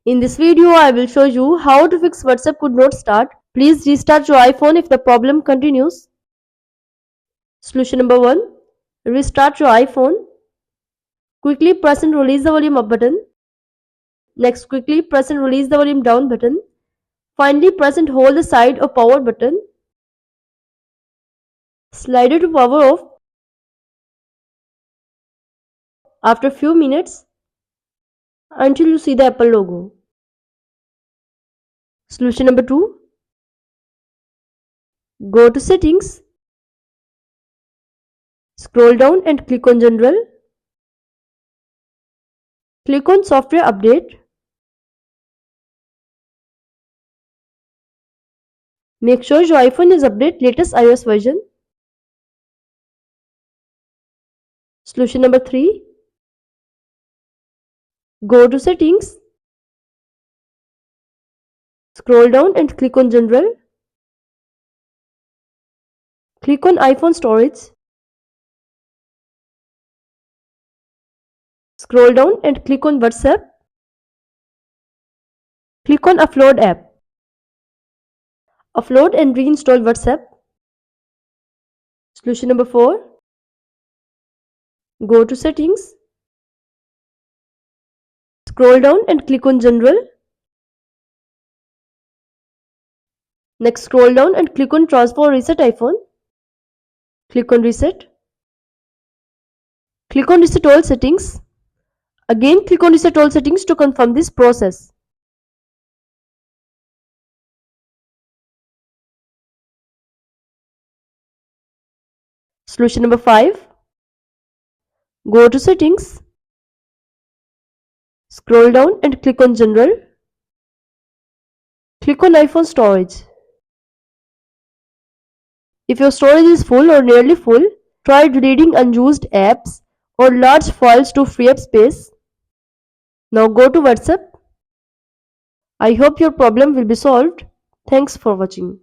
In this video, I will show you how to fix WhatsApp could not start. Please restart your iPhone if the problem continues. Solution number 1. Restart your iPhone. Quickly press and release the volume up button. Next, quickly press and release the volume down button. Finally, press and hold the side or power button. Slide it to power off. After a few minutes, until you see the Apple logo. Solution number 2. Go to Settings. Scroll down and click on General. Click on Software Update. Make sure your iPhone is updated latest iOS version. Solution number 3. Go to Settings. Scroll down and click on General. Click on iPhone Storage. Scroll down and click on WhatsApp. Click on Upload app. Upload and reinstall WhatsApp. Solution number 4. Go to Settings. Scroll down and click on General. Next, scroll down and click on Transfer or Reset iPhone. Click on Reset. Click on Reset All Settings. Again, click on Reset All Settings to confirm this process. Solution number 5. Go to Settings. Scroll down and click on General. Click on iPhone Storage. If your storage is full or nearly full, try deleting unused apps or large files to free up space. Now go to WhatsApp. I hope your problem will be solved. Thanks for watching.